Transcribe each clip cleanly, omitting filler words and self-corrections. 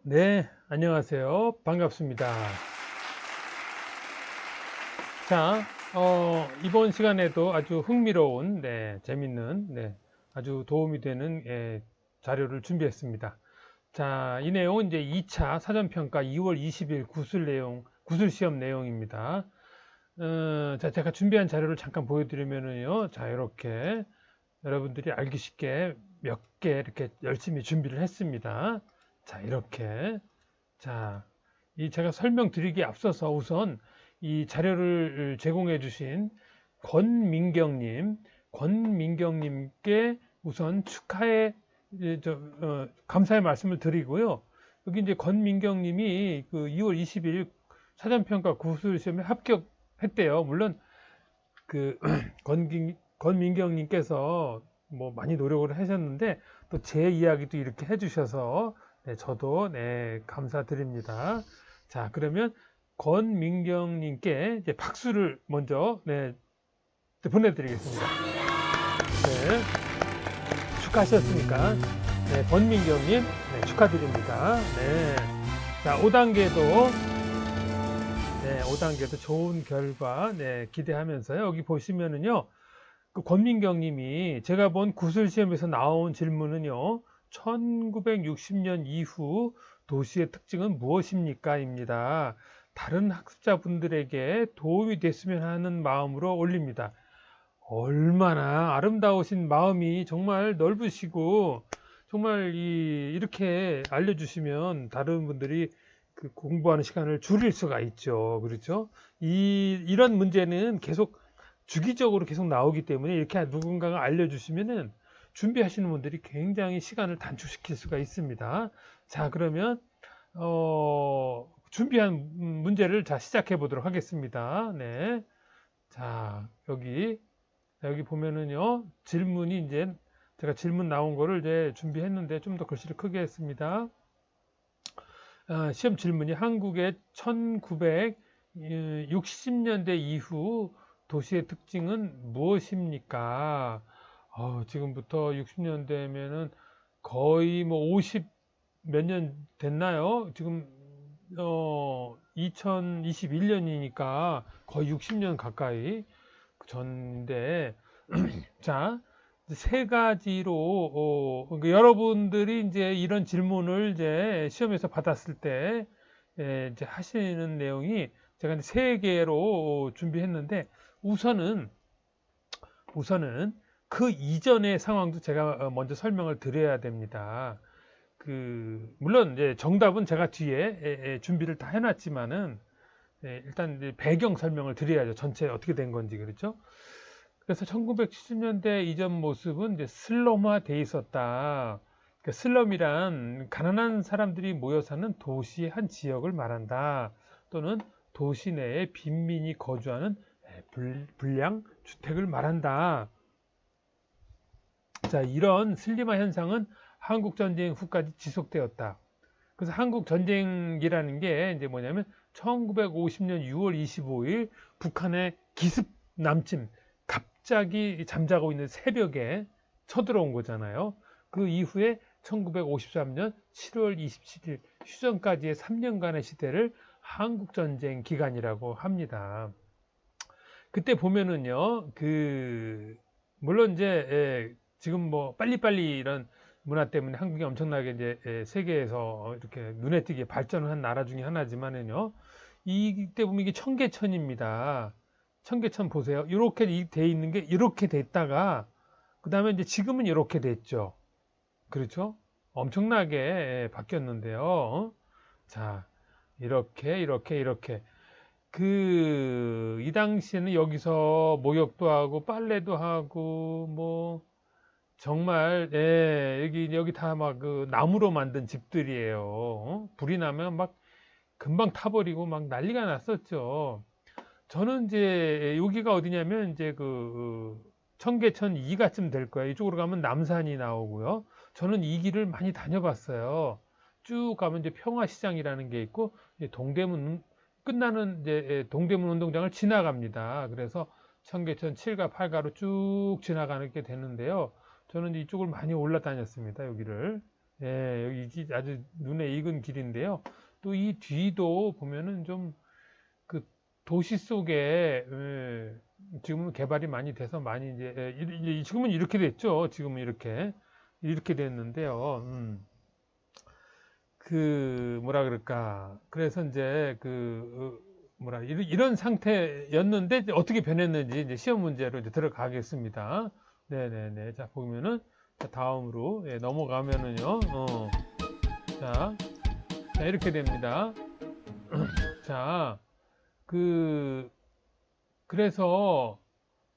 네, 안녕하세요. 반갑습니다. 자, 이번 시간에도 아주 흥미로운, 재밌는, 아주 도움이 되는 자료를 준비했습니다. 자, 이 내용은 이제 2차 사전평가 2월 20일 구술 시험 내용입니다. 자, 제가 준비한 자료를 잠깐 보여드리면은요. 자, 이렇게 여러분들이 알기 쉽게 몇 개 이렇게 열심히 준비를 했습니다. 자, 이렇게. 자, 이 제가 설명드리기에 앞서서 우선 이 자료를 제공해 주신 권민경님께 우선 감사의 말씀을 드리고요. 여기 이제 권민경님이 그 2월 20일 사전평가 구술 시험에 합격했대요. 물론 그 권민경님께서 뭐 많이 노력을 하셨는데 또 제 이야기도 이렇게 해주셔서 저도 감사드립니다. 자, 그러면 권민경님께 이제 박수를 먼저 보내드리겠습니다. 네, 축하하셨으니까 권민경님 축하드립니다. 네, 자 5단계도 좋은 결과 기대하면서요. 여기 보시면은요. 그 권민경님이 제가 본 구술시험에서 나온 질문은요. 1960년 이후 도시의 특징은 무엇입니까? 입니다. 다른 학습자분들에게 도움이 됐으면 하는 마음으로 올립니다. 얼마나 아름다우신 마음이 정말 넓으시고 정말 이렇게 알려주시면 다른 분들이 그 공부하는 시간을 줄일 수가 있죠. 그렇죠? 이런 문제는 계속 주기적으로 계속 나오기 때문에 이렇게 누군가가 알려주시면은 준비하시는 분들이 굉장히 시간을 단축시킬 수가 있습니다. 자, 그러면 준비한 문제를 시작해 보도록 하겠습니다. 네. 자, 여기 보면은요. 질문이 이제 제가 질문 나온 거를 이제 준비했는데 좀 더 글씨를 크게 했습니다. 시험 질문이 한국의 1960년대 이후 도시의 특징은 무엇입니까? 지금부터 60년대면은 거의 뭐 50 몇 년 됐나요? 지금 2021년이니까 거의 60년 가까이 전인데 자, 세 가지로 그러니까 여러분들이 이제 이런 질문을 이제 시험에서 받았을 때 이제 하시는 내용이 제가 이제 세 개로 준비했는데 우선은 그 이전의 상황도 제가 먼저 설명을 드려야 됩니다. 물론 이제 정답은 제가 뒤에 준비를 다 해놨지만은 일단 이제 배경 설명을 드려야죠. 전체 어떻게 된 건지 그렇죠? 그래서 1970년대 이전 모습은 이제 슬럼화돼 있었다. 그러니까 슬럼이란 가난한 사람들이 모여 사는 도시의 한 지역을 말한다. 또는 도시 내에 빈민이 거주하는 불량 주택을 말한다. 자, 이런 슬림화 현상은 한국 전쟁 후까지 지속되었다. 그래서 한국 전쟁이라는 게 이제 뭐냐면 1950년 6월 25일 북한의 기습 남침 갑자기 잠자고 있는 새벽에 쳐들어온 거잖아요. 그 이후에 1953년 7월 27일 휴전까지의 3년간의 시대를 한국전쟁 기간이라고 합니다. 그때 보면은요, 물론 이제, 지금 뭐 빨리빨리 이런 문화 때문에 한국이 엄청나게 이제 세계에서 이렇게 눈에 띄게 발전을 한 나라 중에 하나지만은요, 이때 보면 이게 청계천입니다. 청계천 보세요. 이렇게 돼 있는 게 이렇게 됐다가 그 다음에 이제 지금은 이렇게 됐죠. 그렇죠? 엄청나게 바뀌었는데요. 자, 이렇게. 이 당시에는 여기서 목욕도 하고 빨래도 하고 뭐 정말 여기 다 막 그 나무로 만든 집들이에요. 불이 나면 막 금방 타버리고 막 난리가 났었죠. 저는 이제 여기가 어디냐면 이제 청계천 2가쯤 될 거예요. 이쪽으로 가면 남산이 나오고요. 저는 이 길을 많이 다녀봤어요. 쭉 가면 이제 평화시장이라는 게 있고 이제 동대문 끝나는 이제 동대문 운동장을 지나갑니다. 그래서 청계천 7가 8가로 쭉 지나가는 게 되는데요. 저는 이쪽을 많이 올라다녔습니다. 여기를. 예, 여기 아주 눈에 익은 길인데요. 또 이 뒤도 보면은 좀 그 도시 속에 지금은 개발이 많이 돼서 많이 이제 지금은 이렇게 됐죠. 지금은 이렇게 됐는데요. 그 뭐라 그럴까? 그래서 이제 그 뭐라 이런 상태였는데 이제 어떻게 변했는지 이제 시험 문제로 이제 들어가겠습니다. 네네네. 자 보면은 자, 다음으로 넘어가면은요. 자, 자 이렇게 됩니다. 자, 그 그래서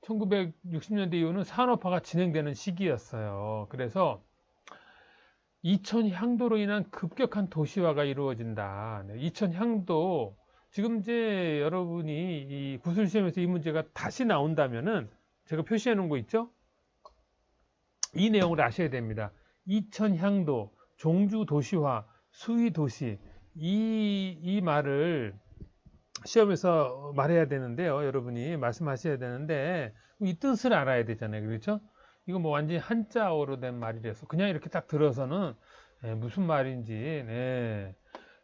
1960년대 이후는 산업화가 진행되는 시기였어요. 그래서 이천 향도로 인한 급격한 도시화가 이루어진다. 네, 이천 향도 지금 이제 여러분이 이 구술시험에서 이 문제가 다시 나온다면은 제가 표시해 놓은 거 있죠? 이 내용을 아셔야 됩니다. 이천 향도, 종주 도시화, 수위 도시 이 말을 시험에서 말해야 되는데요. 여러분이 말씀하셔야 되는데 이 뜻을 알아야 되잖아요. 그렇죠? 이거 뭐 완전히 한자어로 된 말이라서 그냥 이렇게 딱 들어서는 무슨 말인지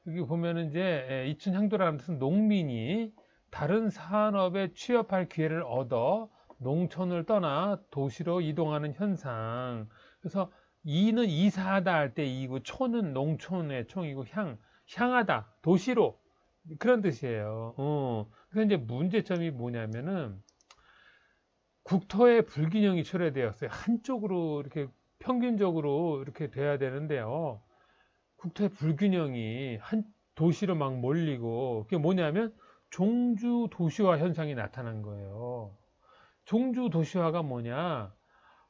여기 보면은 이제 이춘향도라는 뜻은 농민이 다른 산업에 취업할 기회를 얻어 농촌을 떠나 도시로 이동하는 현상. 그래서 이는 이사하다 할 때 이고 촌은 농촌의 촌이고 향하다 도시로 그런 뜻이에요. 그래서 이제 문제점이 뭐냐면은 국토의 불균형이 초래되었어요. 한쪽으로 이렇게 평균적으로 이렇게 돼야 되는데요. 국토의 불균형이 한 도시로 막 몰리고 그게 뭐냐면 종주 도시화 현상이 나타난 거예요. 종주 도시화가 뭐냐?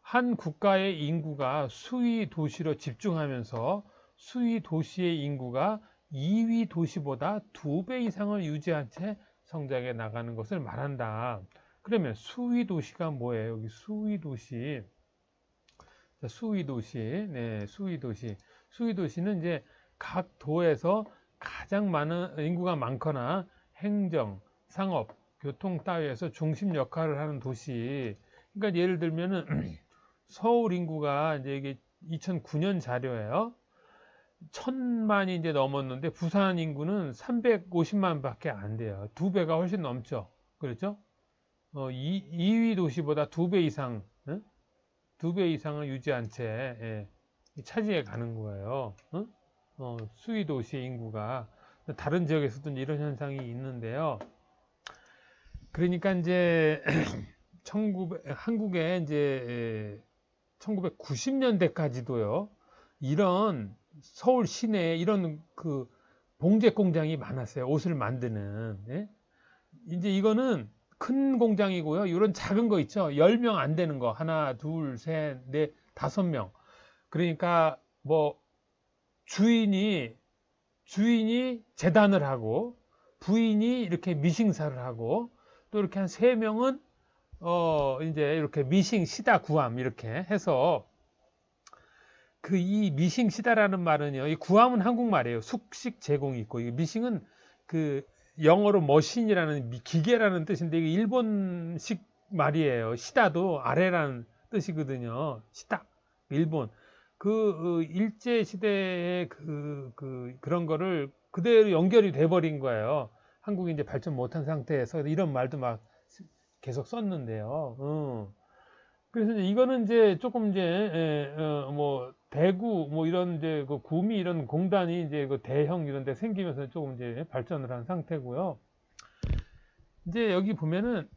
한 국가의 인구가 수위 도시로 집중하면서 수위 도시의 인구가 2위 도시보다 2배 이상을 유지한 채 성장해 나가는 것을 말한다. 그러면 수위 도시가 뭐예요? 여기 수위 도시. 자, 수위 도시. 네, 수위 도시. 수위 도시는 이제 각 도에서 가장 많은 인구가 많거나 행정, 상업, 교통 따위에서 중심 역할을 하는 도시. 그러니까 예를 들면은 서울 인구가 이제 이게 2009년 자료예요. 1000만이 이제 넘었는데 부산 인구는 350만 밖에 안 돼요. 2배가 훨씬 넘죠. 그렇죠? 2위 도시보다 2배 이상, 2배 이상을 유지한 채 차지해 가는 거예요. 수위 도시 인구가 다른 지역에서도 이런 현상이 있는데요. 그러니까 이제 한국에 이제 1990년대까지도요. 이런 서울 시내에 이런 그 봉제 공장이 많았어요. 옷을 만드는. 예? 이제 이거는 큰 공장이고요. 이런 작은 거 있죠. 10명 안 되는 거. 하나, 둘, 셋, 넷, 5명. 그러니까 뭐 주인이 재단을 하고 부인이 이렇게 미싱사를 하고 또 이렇게 한 3명은 이제 이렇게 미싱 시다 구함 이렇게 해서 그 이 미싱 시다라는 말은요. 이 구함은 한국말이에요. 숙식 제공이 있고 이 미싱은 그 영어로 머신이라는 기계라는 뜻인데 이게 일본식 말이에요. 시다도 아래라는 뜻이거든요. 시다 일본 일제 시대의 그런 거를 그대로 연결이 돼 버린 거예요. 한국이 이제 발전 못한 상태에서 이런 말도 막 계속 썼는데요. 그래서 이제 이거는 이제 조금 이제 뭐 대구 뭐 이런 이제 그 구미 이런 공단이 이제 그 대형 이런 데 생기면서 조금 이제 발전을 한 상태고요. 이제 여기 보면은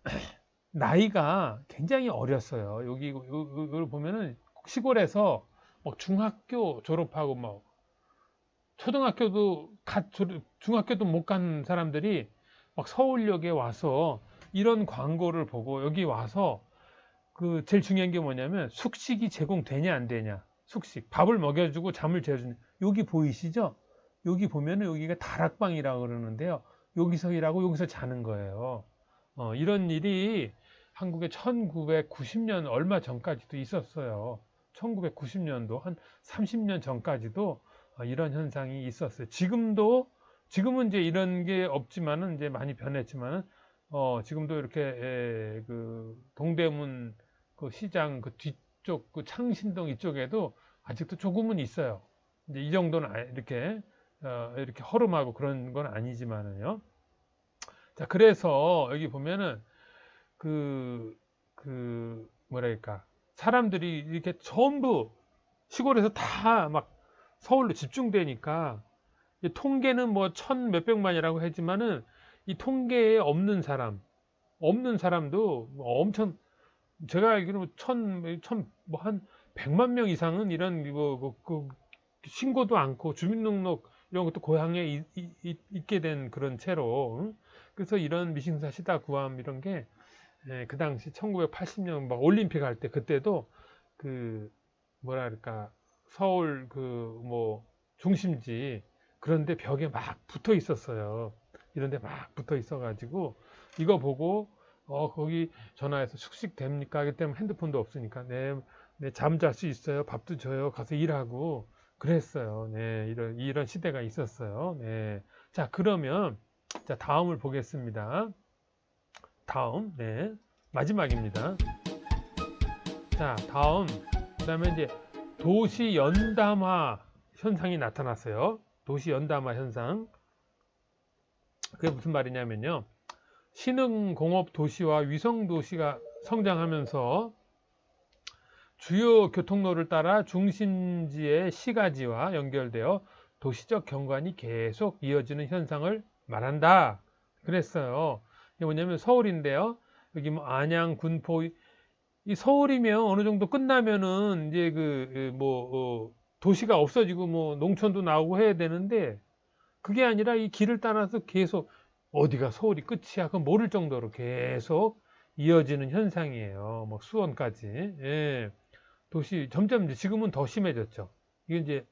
나이가 굉장히 어렸어요. 여기 보면은 시골에서 막 중학교 졸업하고 뭐 초등학교도 중학교도 못 간 사람들이 막 서울역에 와서 이런 광고를 보고 여기 와서 그 제일 중요한 게 뭐냐면 숙식이 제공되냐 안 되냐 숙식 밥을 먹여주고 잠을 재워주냐 여기 보이시죠? 여기 보면은 여기가 다락방이라고 그러는데요. 여기서 일하고 여기서 자는 거예요. 이런 일이 한국에 1990년 얼마 전까지도 있었어요. 1990년도 한 30년 전까지도 이런 현상이 있었어요. 지금은 이제 이런 게 없지만은 이제 많이 변했지만은 지금도 이렇게 그 동대문 그 시장 그 뒤쪽 그 창신동 이쪽에도 아직도 조금은 있어요. 이제 이 정도는 이렇게 이렇게 허름하고 그런 건 아니지만은요. 자, 그래서 여기 보면은 뭐랄까, 사람들이 이렇게 전부 시골에서 다 막 서울로 집중되니까, 이 통계는 뭐 천 몇백만이라고 하지만은 이 통계에 없는 사람도 뭐 엄청, 제가 알기로 뭐 한 100만 명 이상은 이런 신고도 않고 주민등록 이런 것도 고향에 있게 된 그런 채로, 응? 그래서 이런 미싱사 시다 구함 이런 게, 그 당시 1980년 막 올림픽 할 때, 그때도 그 뭐랄까, 서울 뭐 중심지 그런데 벽에 막 붙어 있었어요. 이런데 막 붙어 있어가지고 이거 보고 거기 전화해서 숙식 됩니까? 하기 때문에 핸드폰도 없으니까 네, 잠잘 수 있어요. 밥도 줘요. 가서 일하고 그랬어요. 네, 이런 시대가 있었어요. 네. 자, 그러면 자, 다음을 보겠습니다. 다음, 네, 마지막입니다. 자, 다음, 그다음에 이제 도시 연담화 현상이 나타났어요. 도시 연담화 현상. 그게 무슨 말이냐면요. 신흥공업 도시와 위성 도시가 성장하면서 주요 교통로를 따라 중심지의 시가지와 연결되어 도시적 경관이 계속 이어지는 현상을 말한다. 그랬어요. 이게 뭐냐면 서울인데요. 여기 뭐 안양, 군포, 이 서울이면 어느 정도 끝나면은 이제 도시가 없어지고 뭐 농촌도 나오고 해야 되는데, 그게 아니라 이 길을 따라서 계속 어디가 서울이 끝이야 그 모를 정도로 계속 이어지는 현상이에요. 뭐 수원까지. 예. 도시 점점 이제 지금은 더 심해졌죠. 이게 이제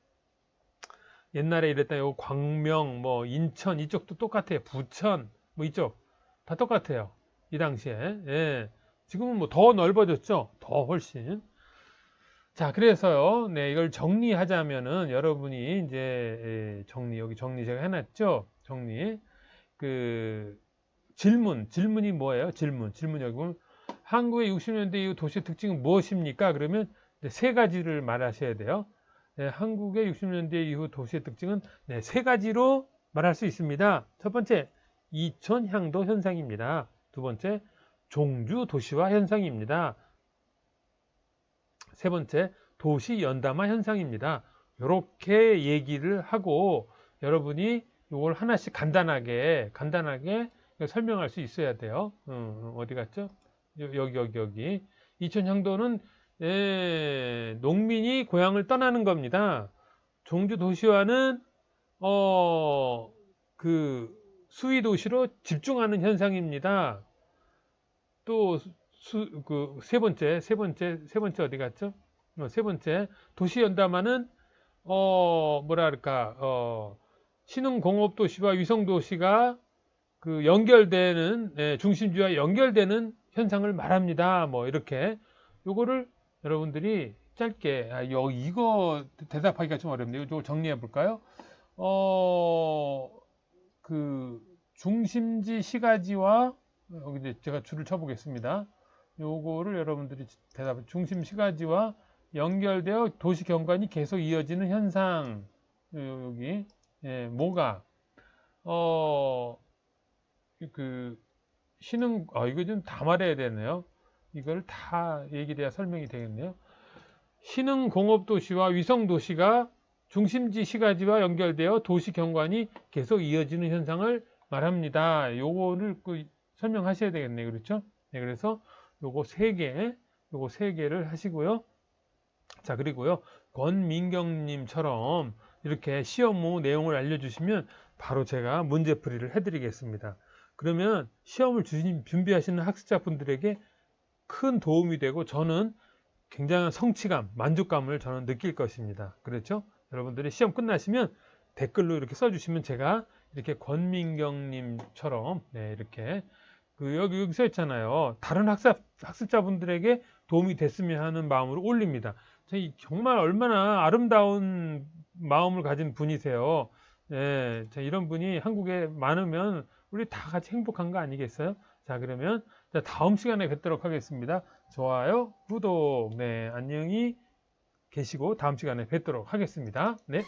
옛날에 이랬다 요 광명 뭐 인천 이쪽도 똑같아요. 부천 뭐 이쪽 다 똑같아요. 이 당시에. 예. 지금은 뭐 더 넓어졌죠. 더 훨씬. 자, 그래서요. 네, 이걸 정리하자면은 여러분이 이제 여기 정리 제가 해놨죠. 정리. 그 질문이 뭐예요? 질문 여기 보면 한국의 60년대 이후 도시 특징은 무엇입니까? 그러면 세 가지를 말하셔야 돼요. 네, 한국의 60년대 이후 도시의 특징은 네, 세 가지로 말할 수 있습니다. 첫 번째, 이촌 향도 현상입니다. 두 번째, 종주 도시화 현상입니다. 세 번째, 도시 연담화 현상입니다. 이렇게 얘기를 하고 여러분이 이걸 하나씩 간단하게 설명할 수 있어야 돼요. 어디 갔죠? 여기. 이촌 향도는 농민이 고향을 떠나는 겁니다. 종주 도시화는 수위 도시로 집중하는 현상입니다. 또 세 번째 어디 갔죠? 세 번째 도시 연담화는 뭐랄까 신흥 공업 도시와 위성 도시가 연결되는 중심지와 연결되는 현상을 말합니다. 뭐 이렇게 요거를 여러분들이 짧게 이거 대답하기가 좀 어렵네요. 이걸 정리해 볼까요? 중심지 시가지와 여기 이제 제가 줄을 쳐보겠습니다. 요거를 여러분들이 중심 시가지와 연결되어 도시 경관이 계속 이어지는 현상. 여기 뭐가 이거 좀 다 말해야 되네요. 이걸 다 얘기해야 설명이 되겠네요. 신흥 공업 도시와 위성 도시가 중심지 시가지와 연결되어 도시 경관이 계속 이어지는 현상을 말합니다. 요거를 설명하셔야 되겠네요. 그렇죠? 네, 그래서 요거 세 개를 하시고요. 자, 그리고요. 권민경님처럼 이렇게 시험무 내용을 알려주시면 바로 제가 문제풀이를 해드리겠습니다. 그러면 시험을 준비하시는 학습자분들에게 큰 도움이 되고 저는 굉장한 성취감, 만족감을 저는 느낄 것입니다. 그렇죠? 여러분들이 시험 끝나시면 댓글로 이렇게 써주시면 제가 이렇게 권민경님처럼 이렇게 여기 써 있잖아요. 다른 학습자분들에게 도움이 됐으면 하는 마음으로 올립니다. 정말 얼마나 아름다운 마음을 가진 분이세요. 이런 분이 한국에 많으면 우리 다 같이 행복한 거 아니겠어요? 자, 그러면 다음 시간에 뵙도록 하겠습니다. 좋아요, 구독, 안녕히 계시고 다음 시간에 뵙도록 하겠습니다. 네.